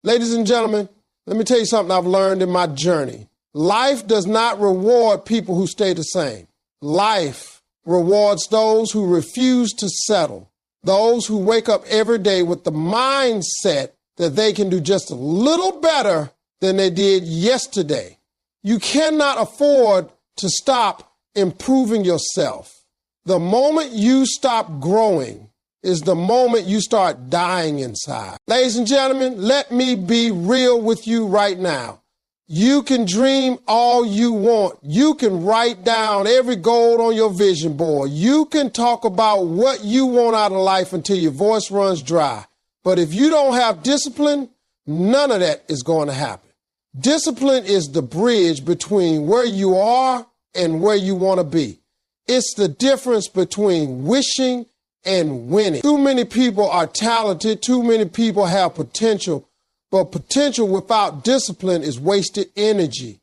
Ladies and gentlemen, let me tell you something I've learned in my journey. Life does not reward people who stay the same. Life rewards those who refuse to settle, those who wake up every day with the mindset that they can do just a little better than they did yesterday. You cannot afford to stop improving yourself. The moment you stop growing is the moment you start dying inside. Ladies and gentlemen, let me be real with you right now. You can dream all you want. You can write down every goal on your vision board. You can talk about what you want out of life until your voice runs dry. But if you don't have discipline, none of that is going to happen. Discipline is the bridge between where you are and where you want to be. It's the difference between wishing and winning. Too many people are talented. Too many people have potential. But potential without discipline is wasted energy.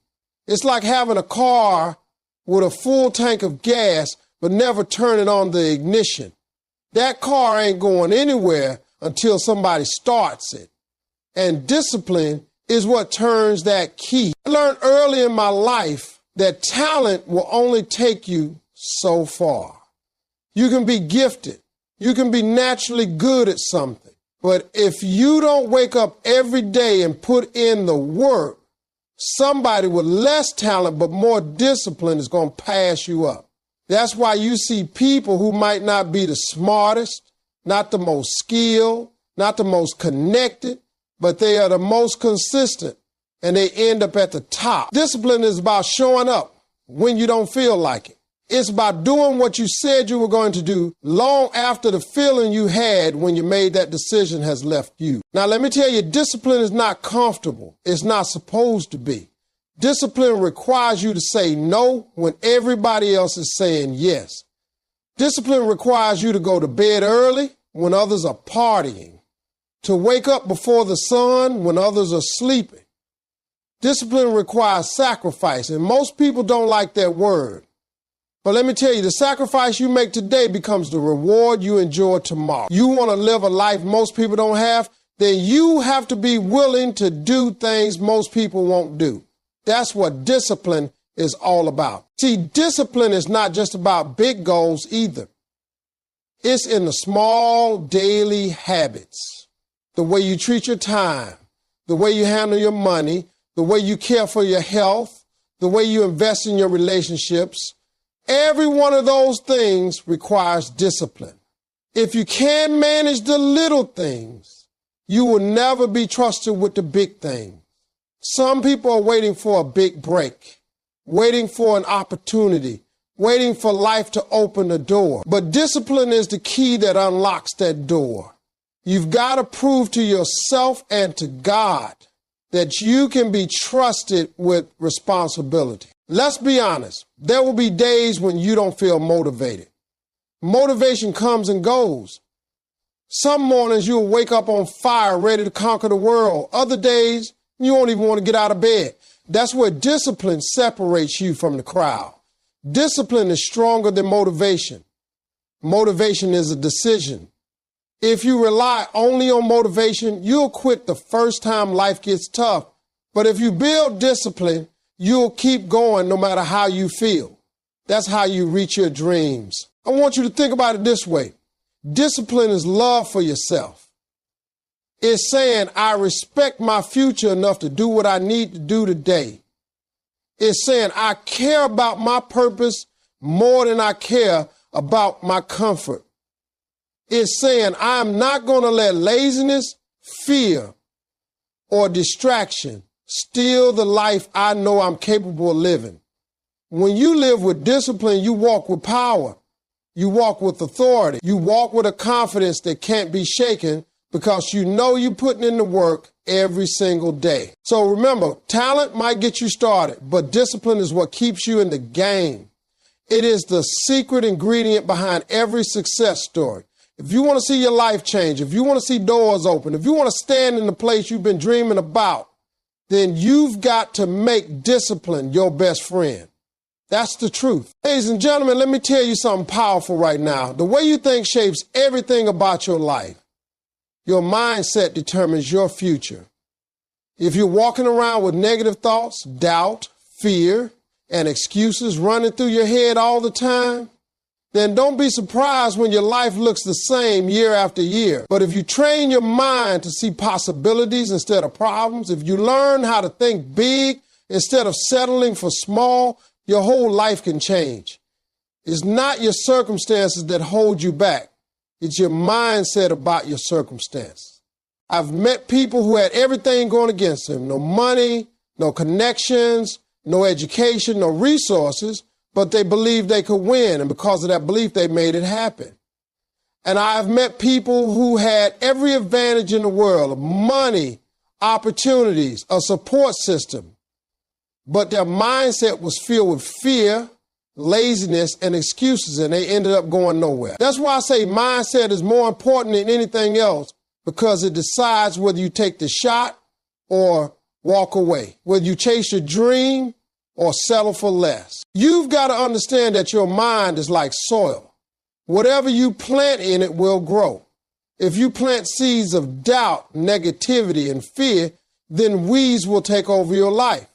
It's like having a car with a full tank of gas, but never turning on the ignition. That car ain't going anywhere until somebody starts it. And discipline is what turns that key. I learned early in my life that talent will only take you so far. You can be gifted. You can be naturally good at something. But if you don't wake up every day and put in the work, somebody with less talent but more discipline is going to pass you up. That's why you see people who might not be the smartest, not the most skilled, not the most connected, but they are the most consistent, and they end up at the top. Discipline is about showing up when you don't feel like it. It's about doing what you said you were going to do long after the feeling you had when you made that decision has left you. Now, let me tell you, discipline is not comfortable. It's not supposed to be. Discipline requires you to say no when everybody else is saying yes. Discipline requires you to go to bed early when others are partying, to wake up before the sun when others are sleeping. Discipline requires sacrifice, and most people don't like that word. But let me tell you, the sacrifice you make today becomes the reward you enjoy tomorrow. You want to live a life most people don't have, then you have to be willing to do things most people won't do. That's what discipline is all about. See, discipline is not just about big goals either. It's in the small daily habits, the way you treat your time, the way you handle your money, the way you care for your health, the way you invest in your relationships. Every one of those things requires discipline. If you can't manage the little things, you will never be trusted with the big things. Some people are waiting for a big break, waiting for an opportunity, waiting for life to open the door. But discipline is the key that unlocks that door. You've got to prove to yourself and to God that you can be trusted with responsibility. Let's be honest. There will be days when you don't feel motivated. Motivation comes and goes. Some mornings you'll wake up on fire, ready to conquer the world. Other days, you won't even want to get out of bed. That's where discipline separates you from the crowd. Discipline is stronger than motivation. Motivation is a decision. If you rely only on motivation, you'll quit the first time life gets tough. But if you build discipline, you'll keep going no matter how you feel. That's how you reach your dreams. I want you to think about it this way. Discipline is love for yourself. It's saying, I respect my future enough to do what I need to do today. It's saying, I care about my purpose more than I care about my comfort. It's saying, I'm not going to let laziness, fear, or distraction steal the life I know I'm capable of living. When you live with discipline, you walk with power. You walk with authority. You walk with a confidence that can't be shaken because you know you're putting in the work every single day. So remember, talent might get you started, but discipline is what keeps you in the game. It is the secret ingredient behind every success story. If you want to see your life change, if you want to see doors open, if you want to stand in the place you've been dreaming about, then you've got to make discipline your best friend. That's the truth. Ladies and gentlemen, let me tell you something powerful right now. The way you think shapes everything about your life. Your mindset determines your future. If you're walking around with negative thoughts, doubt, fear, and excuses running through your head all the time, then don't be surprised when your life looks the same year after year. But if you train your mind to see possibilities instead of problems, if you learn how to think big instead of settling for small, your whole life can change. It's not your circumstances that hold you back. It's your mindset about your circumstance. I've met people who had everything going against them. No money, no connections, no education, no resources, but they believed they could win. And because of that belief, they made it happen. And I've met people who had every advantage in the world, money, opportunities, a support system, but their mindset was filled with fear, laziness, and excuses, and they ended up going nowhere. That's why I say mindset is more important than anything else, because it decides whether you take the shot or walk away, whether you chase your dream or settle for less. You've got to understand that your mind is like soil. Whatever you plant in it will grow. If you plant seeds of doubt, negativity, and fear, then weeds will take over your life.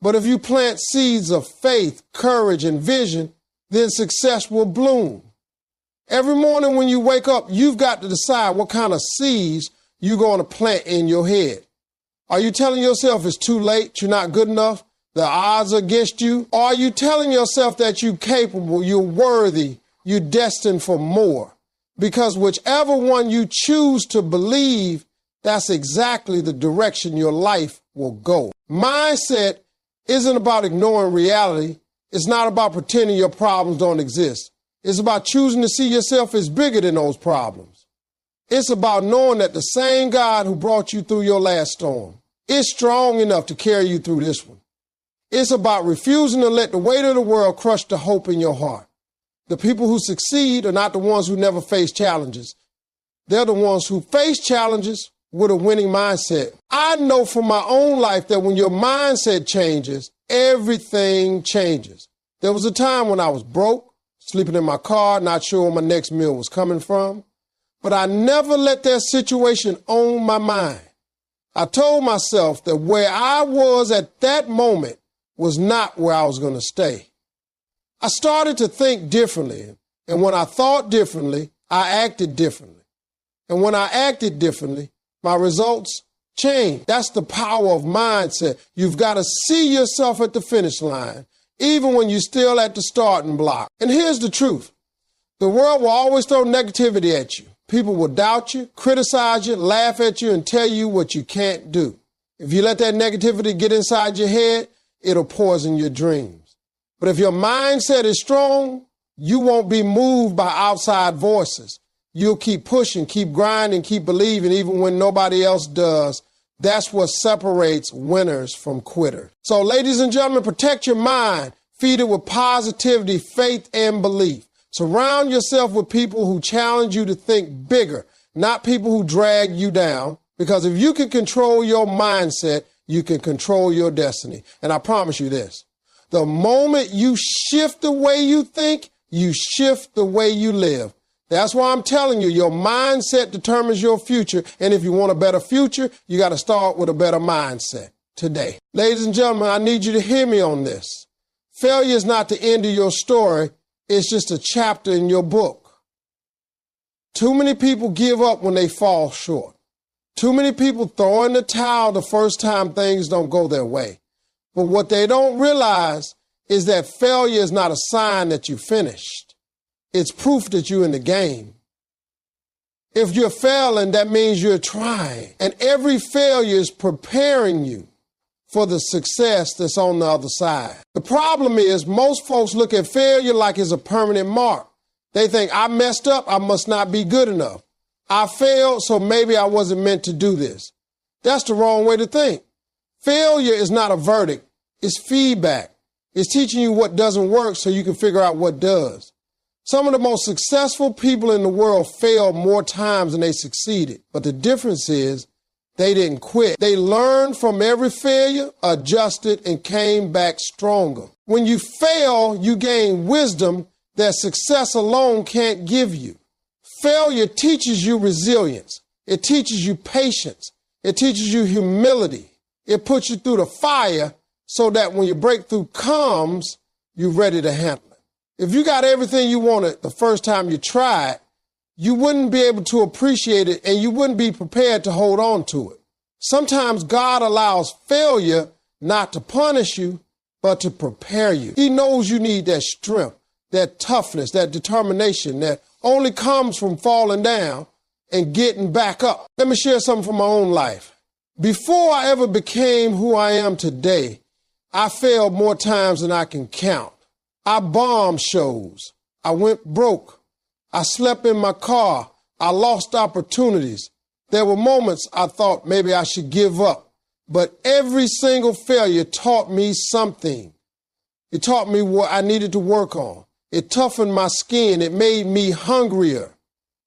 But if you plant seeds of faith, courage, and vision, then success will bloom. Every morning when you wake up, you've got to decide what kind of seeds you're going to plant in your head. Are you telling yourself it's too late, you're not good enough, the odds are against you? Or are you telling yourself that you're capable, you're worthy, you're destined for more? Because whichever one you choose to believe, that's exactly the direction your life will go. Mindset isn't about ignoring reality. It's not about pretending your problems don't exist. It's about choosing to see yourself as bigger than those problems. It's about knowing that the same God who brought you through your last storm is strong enough to carry you through this one. It's about refusing to let the weight of the world crush the hope in your heart. The people who succeed are not the ones who never face challenges. They're the ones who face challenges with a winning mindset. I know from my own life that when your mindset changes, everything changes. There was a time when I was broke, sleeping in my car, not sure where my next meal was coming from, but I never let that situation own my mind. I told myself that where I was at that moment was not where I was going to stay. I started to think differently, and when I thought differently, I acted differently. And when I acted differently, my results changed. That's the power of mindset. You've got to see yourself at the finish line, even when you're still at the starting block. And here's the truth. The world will always throw negativity at you. People will doubt you, criticize you, laugh at you, and tell you what you can't do. If you let that negativity get inside your head, it'll poison your dreams. But if your mindset is strong, you won't be moved by outside voices. You'll keep pushing, keep grinding, keep believing, even when nobody else does. That's what separates winners from quitters. So, ladies and gentlemen, protect your mind. Feed it with positivity, faith, and belief. Surround yourself with people who challenge you to think bigger, not people who drag you down. Because if you can control your mindset, you can control your destiny. And I promise you this, the moment you shift the way you think, you shift the way you live. That's why I'm telling you, your mindset determines your future. And if you want a better future, you got to start with a better mindset today. Ladies and gentlemen, I need you to hear me on this. Failure is not the end of your story. It's just a chapter in your book. Too many people give up when they fall short. Too many people throw in the towel the first time things don't go their way. But what they don't realize is that failure is not a sign that you finished. It's proof that you're in the game. If you're failing, that means you're trying. And every failure is preparing you for the success that's on the other side. The problem is most folks look at failure like it's a permanent mark. They think, I messed up, I must not be good enough. I failed, so maybe I wasn't meant to do this. That's the wrong way to think. Failure is not a verdict. It's feedback. It's teaching you what doesn't work so you can figure out what does. Some of the most successful people in the world failed more times than they succeeded. But the difference is they didn't quit. They learned from every failure, adjusted, and came back stronger. When you fail, you gain wisdom that success alone can't give you. Failure teaches you resilience. It teaches you patience. It teaches you humility. It puts you through the fire so that when your breakthrough comes, you're ready to handle it. If you got everything you wanted the first time you tried, you wouldn't be able to appreciate it and you wouldn't be prepared to hold on to it. Sometimes God allows failure not to punish you, but to prepare you. He knows you need that strength, that toughness, that determination that only comes from falling down and getting back up. Let me share something from my own life. Before I ever became who I am today, I failed more times than I can count. I bombed shows. I went broke. I slept in my car. I lost opportunities. There were moments I thought maybe I should give up. But every single failure taught me something. It taught me what I needed to work on. It toughened my skin. It made me hungrier.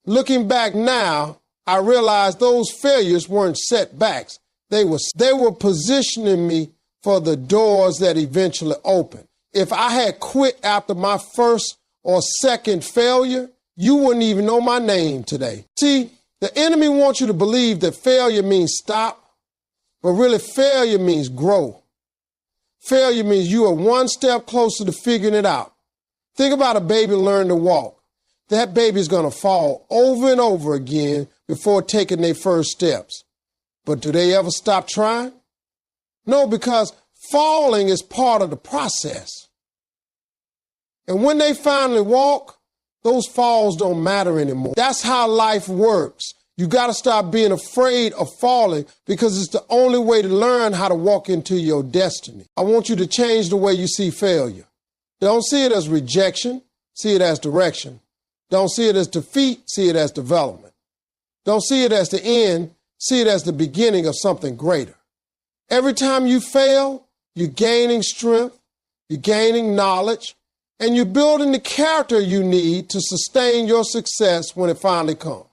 Looking back now, I realized those failures weren't setbacks. They were positioning me for the doors that eventually opened. If I had quit after my first or second failure, you wouldn't even know my name today. See, the enemy wants you to believe that failure means stop, but really failure means grow. Failure means you are one step closer to figuring it out. Think about a baby learning to walk. That baby's going to fall over and over again before taking their first steps. But do they ever stop trying? No, because falling is part of the process. And when they finally walk, those falls don't matter anymore. That's how life works. You got to stop being afraid of falling because it's the only way to learn how to walk into your destiny. I want you to change the way you see failure. Don't see it as rejection. See it as direction. Don't see it as defeat. See it as development. Don't see it as the end. See it as the beginning of something greater. Every time you fail, you're gaining strength, you're gaining knowledge, and you're building the character you need to sustain your success when it finally comes.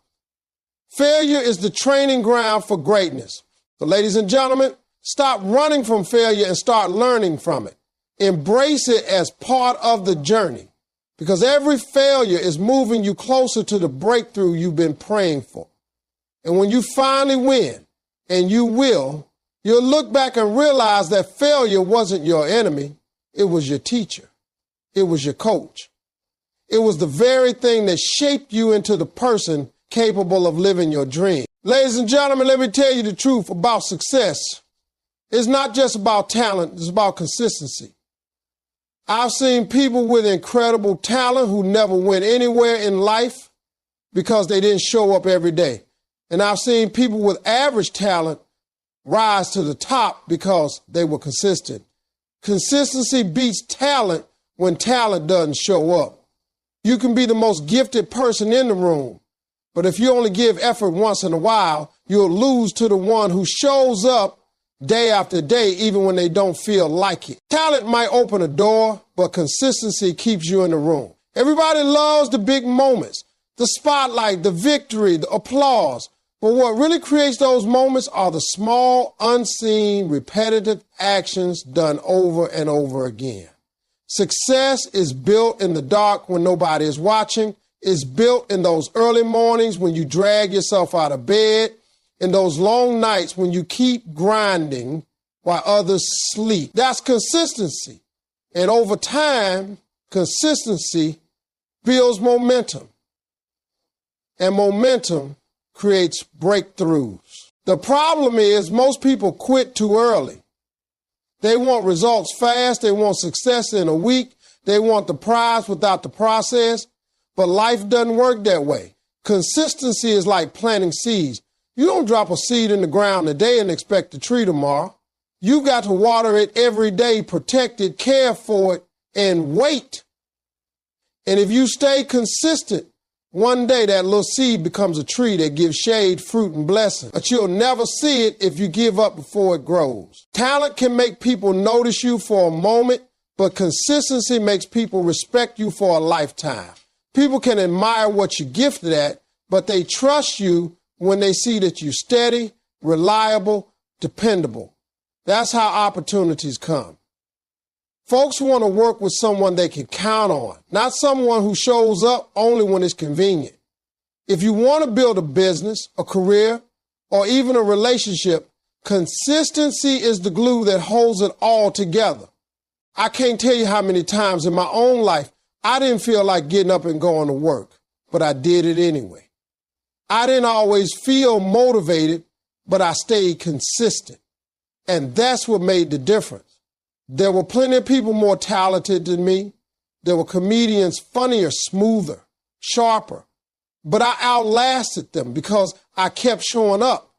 Failure is the training ground for greatness. So ladies and gentlemen, stop running from failure and start learning from it. Embrace it as part of the journey because every failure is moving you closer to the breakthrough you've been praying for. And when you finally win, and you will, you'll look back and realize that failure wasn't your enemy. It was your teacher. It was your coach. It was the very thing that shaped you into the person capable of living your dream. Ladies and gentlemen, let me tell you the truth about success. It's not just about talent, it's about consistency. I've seen people with incredible talent who never went anywhere in life because they didn't show up every day. And I've seen people with average talent rise to the top because they were consistent. Consistency beats talent when talent doesn't show up. You can be the most gifted person in the room, but if you only give effort once in a while, you'll lose to the one who shows up day after day, even when they don't feel like it. Talent might open a door, but consistency keeps you in the room. Everybody loves the big moments, the spotlight, the victory, the applause. But what really creates those moments are the small, unseen, repetitive actions done over and over again. Success is built in the dark when nobody is watching. It's built in those early mornings when you drag yourself out of bed, in those long nights when you keep grinding while others sleep. That's consistency. And over time, consistency builds momentum. And momentum creates breakthroughs. The problem is most people quit too early. They want results fast. They want success in a week. They want the prize without the process. But life doesn't work that way. Consistency is like planting seeds. You don't drop a seed in the ground today and expect a tree tomorrow. You got to water it every day, protect it, care for it, and wait. And if you stay consistent, one day that little seed becomes a tree that gives shade, fruit, and blessing. But you'll never see it if you give up before it grows. Talent can make people notice you for a moment, but consistency makes people respect you for a lifetime. People can admire what you're gifted at, but they trust you when they see that you're steady, reliable, dependable. That's how opportunities come. Folks want to work with someone they can count on, not someone who shows up only when it's convenient. If you want to build a business, a career, or even a relationship, Consistency is the glue that holds it all together. I can't tell you how many times in my own life I didn't feel like getting up and going to work, but I did it anyway. I didn't always feel motivated, but I stayed consistent. And that's what made the difference. There were plenty of people more talented than me. There were comedians funnier, smoother, sharper. But I outlasted them because I kept showing up.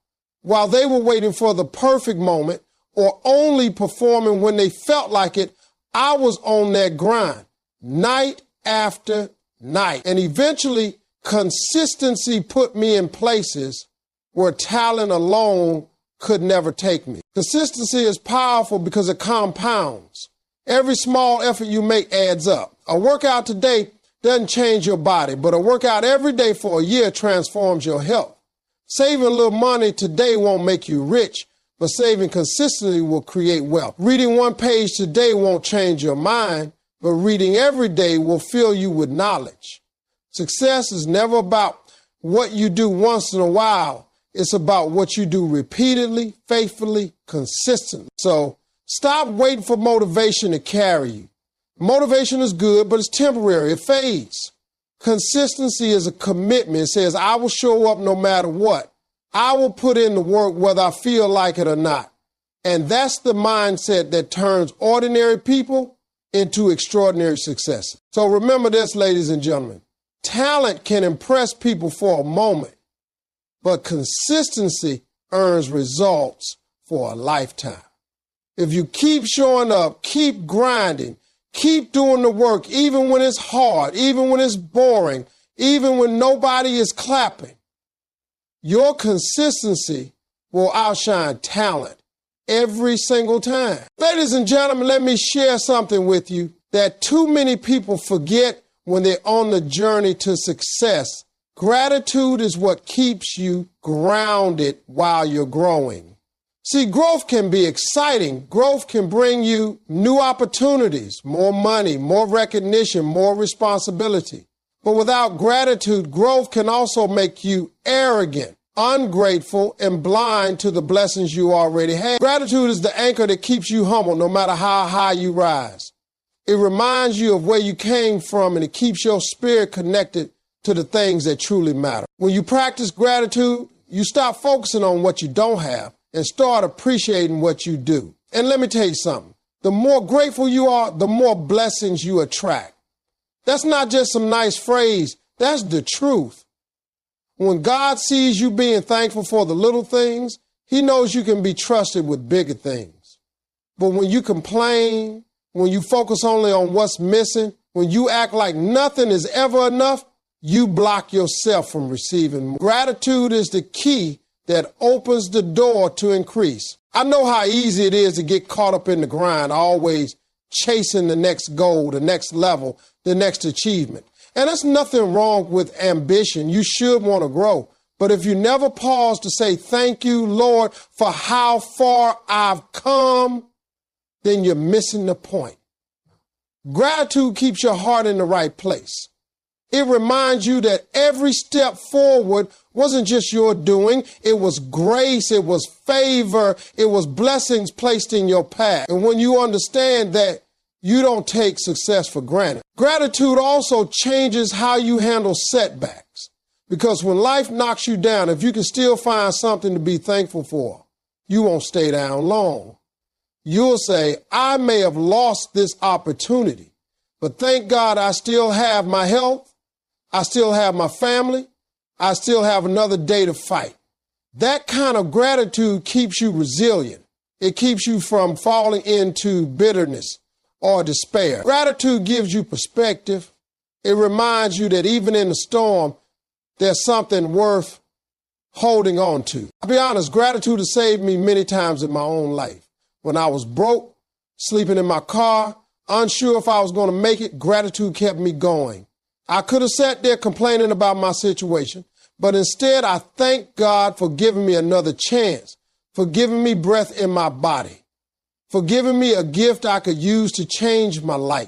While they were waiting for the perfect moment or only performing when they felt like it, I was on that grind night after night. And eventually, consistency put me in places where talent alone could never take me. Consistency is powerful because it compounds. Every small effort you make adds up. A workout today doesn't change your body, but a workout every day for a year transforms your health. Saving a little money today won't make you rich, but saving consistently will create wealth. Reading one page today won't change your mind, but reading every day will fill you with knowledge. Success is never about what you do once in a while. It's about what you do repeatedly, faithfully, consistently. So stop waiting for motivation to carry you. Motivation is good, but it's temporary. It fades. Consistency is a commitment. It says, I will show up no matter what. I will put in the work whether I feel like it or not. And that's the mindset that turns ordinary people into extraordinary successes. So remember this, ladies and gentlemen. Talent can impress people for a moment, but consistency earns results for a lifetime. If you keep showing up, keep grinding, keep doing the work, even when it's hard, even when it's boring, even when nobody is clapping, your consistency will outshine talent every single time. Ladies and gentlemen, let me share something with you that too many people forget when they're on the journey to success. Gratitude is what keeps you grounded while you're growing. See, growth can be exciting. Growth can bring you new opportunities, more money, more recognition, more responsibility. But without gratitude, growth can also make you arrogant, ungrateful, and blind to the blessings you already have. Gratitude is the anchor that keeps you humble no matter how high you rise. It reminds you of where you came from, and it keeps your spirit connected to the things that truly matter. When you practice gratitude, you stop focusing on what you don't have and start appreciating what you do. And let me tell you something. The more grateful you are, the more blessings you attract. That's not just some nice phrase. That's the truth. When God sees you being thankful for the little things, he knows you can be trusted with bigger things. But when you complain, when you focus only on what's missing, when you act like nothing is ever enough, you block yourself from receiving more. Gratitude is the key that opens the door to increase. I know how easy it is to get caught up in the grind, always chasing the next goal, the next level, the next achievement. And there's nothing wrong with ambition. You should want to grow. But if you never pause to say, thank you, Lord, for how far I've come, then you're missing the point. Gratitude keeps your heart in the right place. It reminds you that every step forward wasn't just your doing. It was grace. It was favor. It was blessings placed in your path. And when you understand that, you don't take success for granted. Gratitude also changes how you handle setbacks. Because when life knocks you down, if you can still find something to be thankful for, you won't stay down long. You'll say, I may have lost this opportunity, but thank God I still have my health. I still have my family. I still have another day to fight. That kind of gratitude keeps you resilient. It keeps you from falling into bitterness or despair. Gratitude gives you perspective. It reminds you that even in the storm, there's something worth holding on to. I'll be honest, gratitude has saved me many times in my own life. When I was broke, sleeping in my car, unsure if I was going to make it, gratitude kept me going. I could have sat there complaining about my situation, but instead I thank God for giving me another chance, for giving me breath in my body, for giving me a gift I could use to change my life.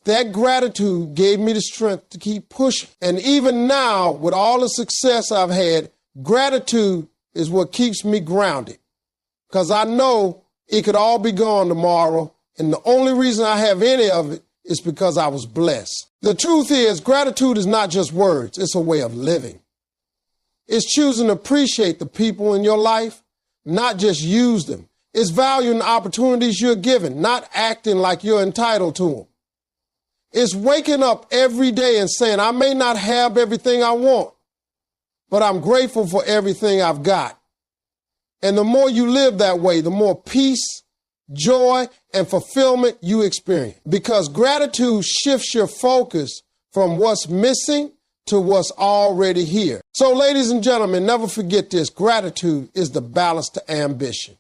That gratitude gave me the strength to keep pushing. And even now, with all the success I've had, gratitude is what keeps me grounded. because I know it could all be gone tomorrow, and the only reason I have any of it is because I was blessed. The truth is, gratitude is not just words, it's a way of living. It's choosing to appreciate the people in your life, not just use them. It's valuing the opportunities you're given, not acting like you're entitled to them. It's waking up every day and saying, I may not have everything I want, but I'm grateful for everything I've got. And the more you live that way, the more peace, joy, and fulfillment you experience. Because gratitude shifts your focus from what's missing to what's already here. So, ladies and gentlemen, never forget this. Gratitude is the balance to ambition.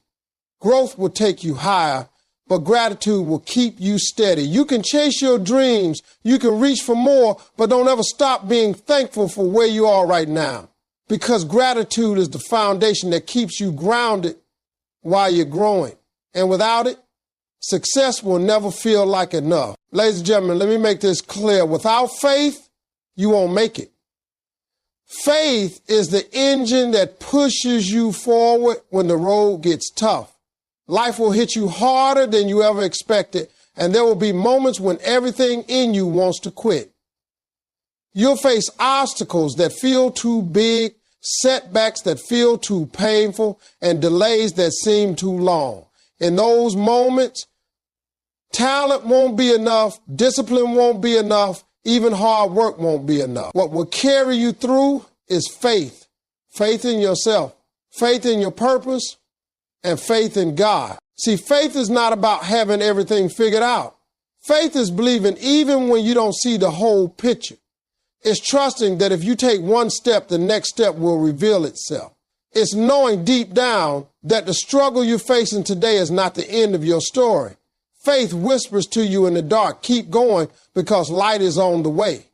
Growth will take you higher, but gratitude will keep you steady. You can chase your dreams, you can reach for more, but don't ever stop being thankful for where you are right now. Because gratitude is the foundation that keeps you grounded while you're growing. And without it, success will never feel like enough. Ladies and gentlemen, let me make this clear. Without faith, you won't make it. Faith is the engine that pushes you forward when the road gets tough. Life will hit you harder than you ever expected, and there will be moments when everything in you wants to quit. You'll face obstacles that feel too big, setbacks that feel too painful, and delays that seem too long. In those moments, talent won't be enough, discipline won't be enough, even hard work won't be enough. What will carry you through is faith. Faith in yourself, faith in your purpose, and faith in God. See, faith is not about having everything figured out. Faith is believing even when you don't see the whole picture. It's trusting that if you take one step, the next step will reveal itself. It's knowing deep down that the struggle you're facing today is not the end of your story. Faith whispers to you in the dark, keep going because light is on the way.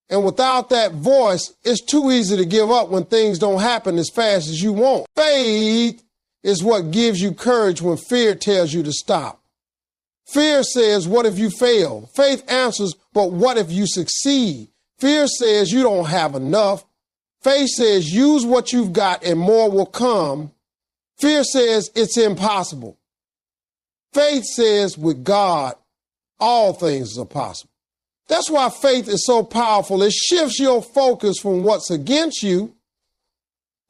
And without that voice, it's too easy to give up when things don't happen as fast as you want. Faith is what gives you courage when fear tells you to stop. Fear says, what if you fail? Faith answers, but what if you succeed? Fear says you don't have enough. Faith says use what you've got and more will come. Fear says it's impossible. Faith says with God, all things are possible. That's why faith is so powerful. It shifts your focus from what's against you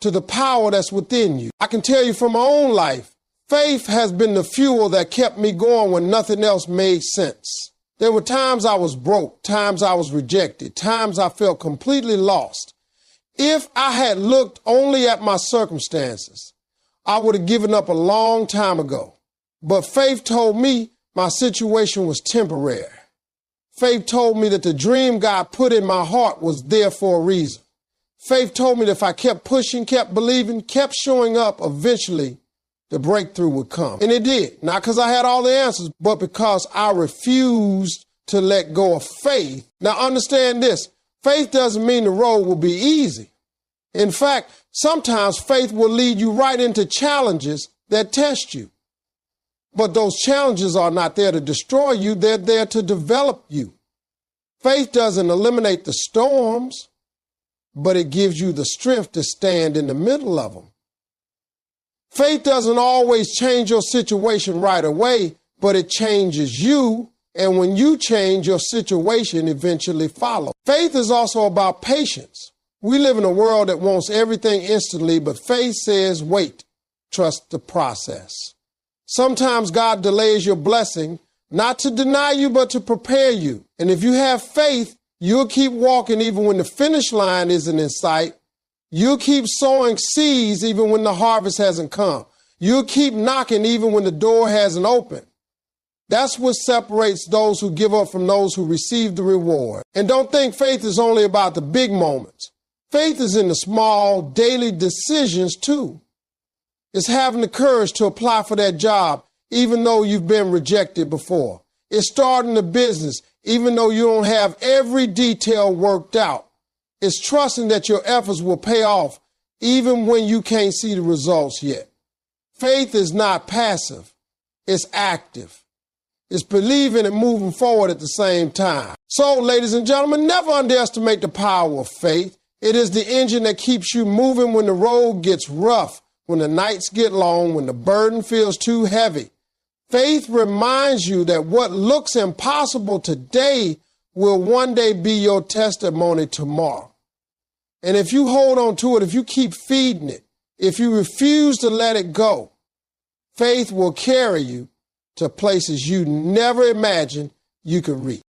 to the power that's within you. I can tell you from my own life, faith has been the fuel that kept me going when nothing else made sense. There were times I was broke, times I was rejected, times I felt completely lost. If I had looked only at my circumstances, I would have given up a long time ago. But faith told me my situation was temporary. Faith told me that the dream God put in my heart was there for a reason. Faith told me that if I kept pushing, kept believing, kept showing up, eventually the breakthrough would come. And it did. Not because I had all the answers, but because I refused to let go of faith. Now understand this. Faith doesn't mean the road will be easy. In fact, sometimes faith will lead you right into challenges that test you. But those challenges are not there to destroy you. They're there to develop you. Faith doesn't eliminate the storms, but it gives you the strength to stand in the middle of them. Faith doesn't always change your situation right away, but it changes you. And when you change, your situation eventually follows. Faith is also about patience. We live in a world that wants everything instantly, but faith says, wait, trust the process. Sometimes God delays your blessing, not to deny you, but to prepare you. And if you have faith, you'll keep walking even when the finish line isn't in sight. You'll keep sowing seeds even when the harvest hasn't come. You'll keep knocking even when the door hasn't opened. That's what separates those who give up from those who receive the reward. And don't think faith is only about the big moments. Faith is in the small, daily decisions too. It's having the courage to apply for that job, even though you've been rejected before. It's starting a business, even though you don't have every detail worked out. It's trusting that your efforts will pay off, even when you can't see the results yet. Faith is not passive. It's active. It's believing and moving forward at the same time. So, ladies and gentlemen, never underestimate the power of faith. It is the engine that keeps you moving when the road gets rough, when the nights get long, when the burden feels too heavy. Faith reminds you that what looks impossible today will one day be your testimony tomorrow. And if you hold on to it, if you keep feeding it, if you refuse to let it go, faith will carry you to places you never imagined you could reach.